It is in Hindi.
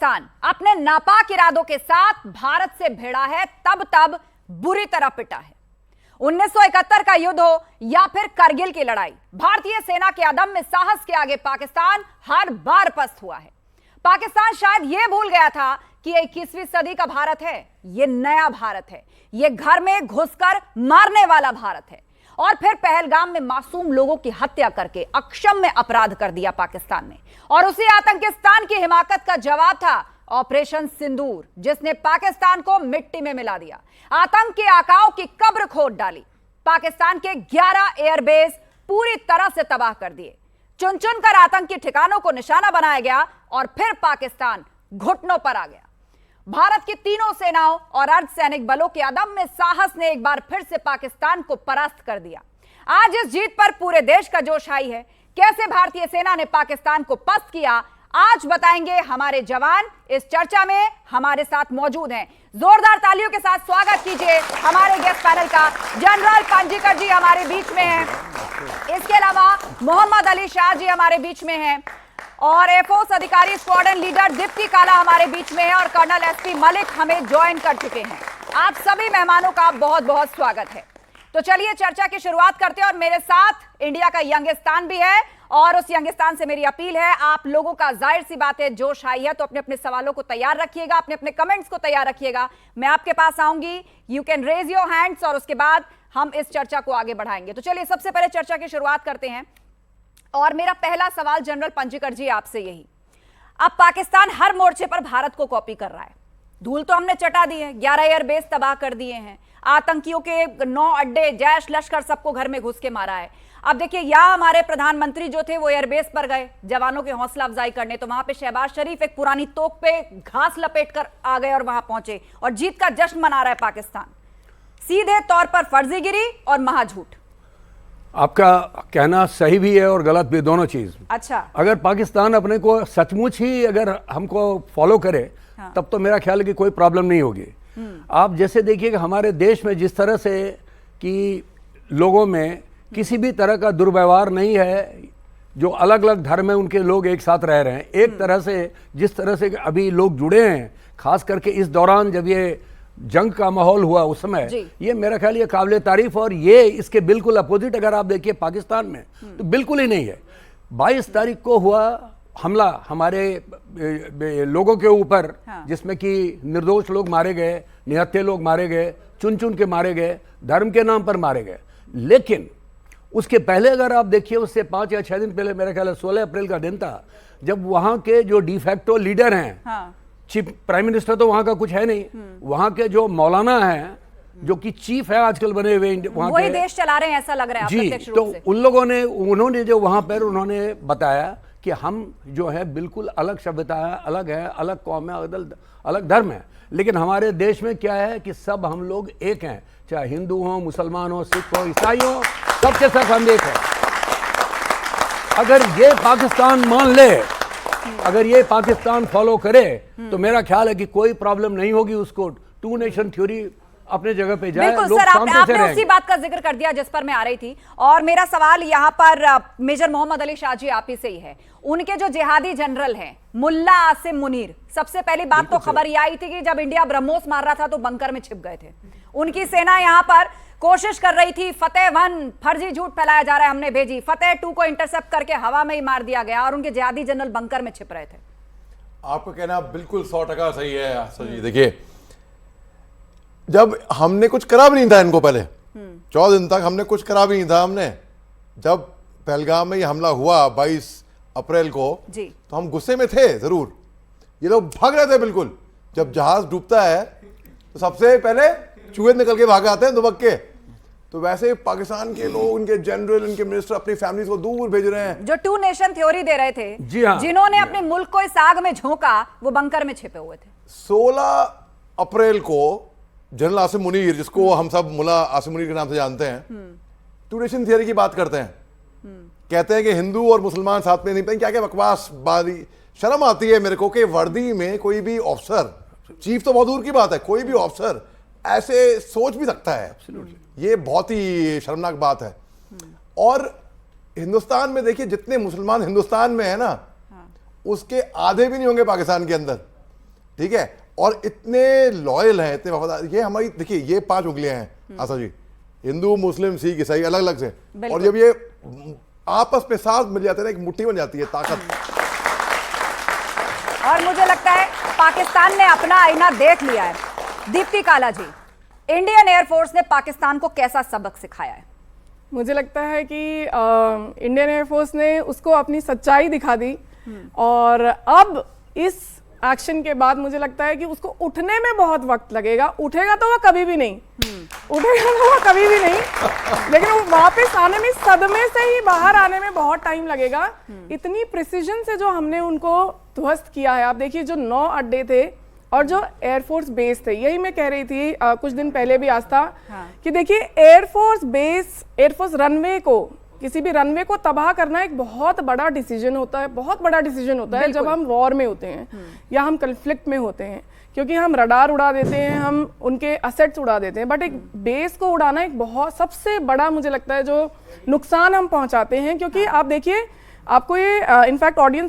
पाकिस्तान अपने नापाक इरादों के साथ भारत से भिड़ा है तब बुरी तरह पिटा है। 1971 का युद्ध हो या फिर करगिल की लड़ाई, भारतीय सेना के अदम्य साहस के आगे पाकिस्तान हर बार पस्त हुआ है। पाकिस्तान शायद यह भूल गया था कि 21वीं सदी का भारत है, यह नया भारत है, यह घर में घुसकर मारने वाला भारत है। और फिर पहलगाम में मासूम लोगों की हत्या करके अक्षम्य अपराध कर दिया पाकिस्तान ने। और उसी आतंकिस्तान की हिमाकत का जवाब था ऑपरेशन सिंदूर, जिसने पाकिस्तान को मिट्टी में मिला दिया, आतंक के आकाओं की कब्र खोद डाली, पाकिस्तान के 11 एयरबेस पूरी तरह से तबाह कर दिए, चुन चुन कर आतंकी ठिकानों को निशाना बनाया गया और फिर पाकिस्तान घुटनों पर आ गया। भारत की तीनों सेनाओं और अर्धसैनिक बलों के अदम्य साहस ने एक बार फिर से पाकिस्तान को परास्त कर दिया। आज इस जीत पर पूरे देश का जोश आई है। कैसे भारतीय सेना ने पाकिस्तान को पस्त किया, आज बताएंगे हमारे जवान। इस चर्चा में हमारे साथ मौजूद हैं। जोरदार तालियों के साथ स्वागत कीजिए हमारे गेस्ट पैनल का। जनरल पंजीकर जी हमारे बीच में हैं, इसके अलावा मोहम्मद अली शाह जी हमारे बीच में हैं, और एफओस अधिकारी स्क्वाड्रन लीडर दीप्ति काला हमारे बीच में है, और कर्नल एसपी मलिक हमें ज्वाइन कर चुके हैं। आप सभी मेहमानों का बहुत बहुत स्वागत है। तो चलिए चर्चा की शुरुआत करते हैं। और मेरे साथ इंडिया का यंगिस्तान भी है, और उस यंगिस्तान से मेरी अपील है, आप लोगों का जाहिर सी बात है जोश आई है, तो अपने अपने सवालों को तैयार रखिएगा, अपने अपने कमेंट्स को तैयार रखिएगा। मैं आपके पास आऊंगी, you can raise your hands, और उसके बाद हम इस चर्चा को आगे बढ़ाएंगे। तो चलिए सबसे पहले चर्चा की शुरुआत करते हैं। और मेरा पहला सवाल जनरल पंजीकर जी आपसे यही, अब पाकिस्तान हर मोर्चे पर भारत को कॉपी कर रहा है। धूल तो हमने चटा दी है, 11 एयरबेस तबाह कर दिए हैं, आतंकियों के 9 अड्डे, जैश लश्कर सबको घर में घुस के मारा है। अब देखिए, यहाँ हमारे प्रधानमंत्री जो थे वो एयरबेस पर गए जवानों की हौसला अफजाई करने, तो वहां पे शहबाज शरीफ एक पुरानी तोप पे घास लपेट कर आ गए और वहां पहुंचे, और जीत का जश्न मना रहा है पाकिस्तान। सीधे तौर पर फर्जीगिरी और महाझूठ। आपका कहना सही भी है और गलत भी, दोनों चीज। अच्छा, अगर पाकिस्तान अपने को सचमुच ही अगर हमको फॉलो करे, हाँ, तब तो मेरा ख्याल है कि कोई प्रॉब्लम नहीं होगी। आप जैसे देखिए कि हमारे देश में जिस तरह से कि लोगों में किसी भी तरह का दुर्व्यवहार नहीं है, जो अलग अलग धर्म है उनके लोग एक साथ रह रहे हैं, एक तरह से जिस तरह से अभी लोग जुड़े हैं, खास करके इस दौरान जब ये जंग का माहौल हुआ उस समय, ये मेरा ख्याल ये काबिल तारीफ। और ये इसके बिल्कुल अपोजिट अगर आप देखिए पाकिस्तान में तो बिल्कुल ही नहीं है। 22 तारीख को हुआ हमला हमारे लोगों के ऊपर, हाँ, जिसमें कि निर्दोष लोग मारे गए, निहत्थे लोग मारे गए, चुन चुन के मारे गए, धर्म के नाम पर मारे गए। लेकिन उसके पहले अगर आप देखिए, उससे 5 या 6 दिन पहले, मेरा ख्याल है 16 अप्रैल का दिन था, जब वहां के जो डिफैक्टो लीडर हैं, हाँ, चीफ प्राइम मिनिस्टर तो वहां का कुछ है नहीं, वहां के जो मौलाना हैं, जो कि चीफ है आजकल बने हुए वहां वही देश चला रहे हैं ऐसा लग रहा है जी। तो उन लोगों ने, उन्होंने जो वहां पर उन्होंने बताया कि हम जो है बिल्कुल अलग सभ्यता है, अलग है, अलग कौम है, अलग धर्म है, लेकिन हमारे देश में क्या है कि सब हम लोग एक हैं, चाहे हिंदू हो, मुसलमान हो, सिख हो, ईसाई हो, सबके सब हम एक हैं। अगर ये पाकिस्तान मान ले, अगर ये पाकिस्तान फॉलो करे, तो मेरा ख्याल है कि कोई प्रॉब्लम नहीं होगी उसको। 2 नेशन थ्योरी अपने जगह पे जाए। बिल्कुल सर, आपने उसी बात का जिक्र कर दिया जिस पर मैं आ रही थी। और मेरा सवाल यहाँ पर मेजर मोहम्मद अली शाह जी आप ही से ही है। उनके जो जिहादी जनरल हैं मुल्ला आसिम मुनीर, सबसे पहली बात तो खबर ये आई थी कि जब इंडिया ब्रह्मोस मार रहा था तो बंकर में छिप गए थे। उनकी सेना यहाँ पर कोशिश कर रही थी, फतेह 1 फर्जी झूठ फैलाया जा रहा है, हमने भेजी, फतेह 2 को इंटरसेप्ट करके हवा में ही मार दिया गया, और उनके जिहादी जनरल बंकर में छिप रहे थे। आपका कहना बिल्कुल 100% सही है आशा जी। देखिए, जब हमने कुछ करा भी नहीं था इनको, पहले 14 दिन तक हमने कुछ करा भी नहीं था। हमने जब पहलगाम में ये हमला हुआ 22 अप्रैल को जी, तो हम गुस्से में थे जरूर। ये लोग भाग रहे थे बिल्कुल। जब जहाज डूबता है तो सबसे पहले चूहे निकल के भाग आते हैं दुबक के। तो वैसे पाकिस्तान के लोग, उनके जनरल, उनके मिनिस्टर अपनी फैमिली को दूर भेज रहे हैं, जो 2 नेशन थ्योरी दे रहे थे, जी हाँ, जिन्होंने अपने मुल्क को इस आग में झोंका, वो बंकर में छिपे हुए थे। 16 अप्रैल को जनरल आसिम मुनीर, जिसको हम सब मुल्ला आसिम मुनीर के नाम से जानते हैं, 2 नेशन थ्योरी की बात करते हैं। कहते हैं कि हिंदू और मुसलमान साथ में नहीं पाएंगे। क्या क्या बकवास बारी, शर्म आती है मेरे को कि वर्दी में कोई भी ऑफिसर, चीफ तो बहुत दूर की बात है, कोई भी ऑफिसर ऐसे सोच भी सकता है। ये बहुत ही शर्मनाक बात है। और हिंदुस्तान में देखिए, जितने मुसलमान हिंदुस्तान में है ना, उसके आधे भी नहीं होंगे पाकिस्तान के अंदर। ठीक है, और इतने लॉयल हैं, इतने वफादार। ये हमारी देखिए ये 5 उंगलियां हैं आशा जी, हिंदू मुस्लिम सिख ईसाई अलग अलग से, और जब ये आपस में साथ मिल जाते हैं ना, एक मुट्ठी बन जाती है ताकत। और मुझे लगता है पाकिस्तान ने अपना आईना देख लिया है। दीप्ति काला जी, इंडियन एयरफोर्स ने पाकिस्तान को कैसा सबक सिखाया है? मुझे लगता है कि इंडियन एयरफोर्स ने उसको अपनी सच्चाई दिखा दी, और अब इस एक्शन के बाद मुझे लगता है कि उसको उठने में बहुत वक्त लगेगा। उठेगा तो वो कभी भी नहीं, उठेगा तो वो कभी भी नहीं, लेकिन वो वापस आने में, सदमे से ही बाहर आने में बहुत टाइम लगेगा। इतनी प्रिसीजन से जो हमने उनको ध्वस्त किया है, आप देखिए जो 9 अड्डे थे और जो एयरफोर्स बेस थे, यही मैं कह रही थी कुछ दिन पहले भी आस्था, कि देखिए एयरफोर्स बेस, एयरफोर्स रनवे को, किसी भी रनवे को तबाह करना एक बहुत बड़ा डिसीजन होता है, बहुत बड़ा डिसीजन होता है जब हम वॉर में होते हैं या हम कन्फ्लिक्ट में होते हैं, क्योंकि हम रडार उड़ा देते हैं, हम उनके असेट्स उड़ा देते हैं, बट एक बेस को उड़ाना एक बहुत सबसे बड़ा मुझे लगता है जो नुकसान हम पहुंचाते हैं। क्योंकि आप देखिए, आपको ये इनफैक्ट ऑडियंस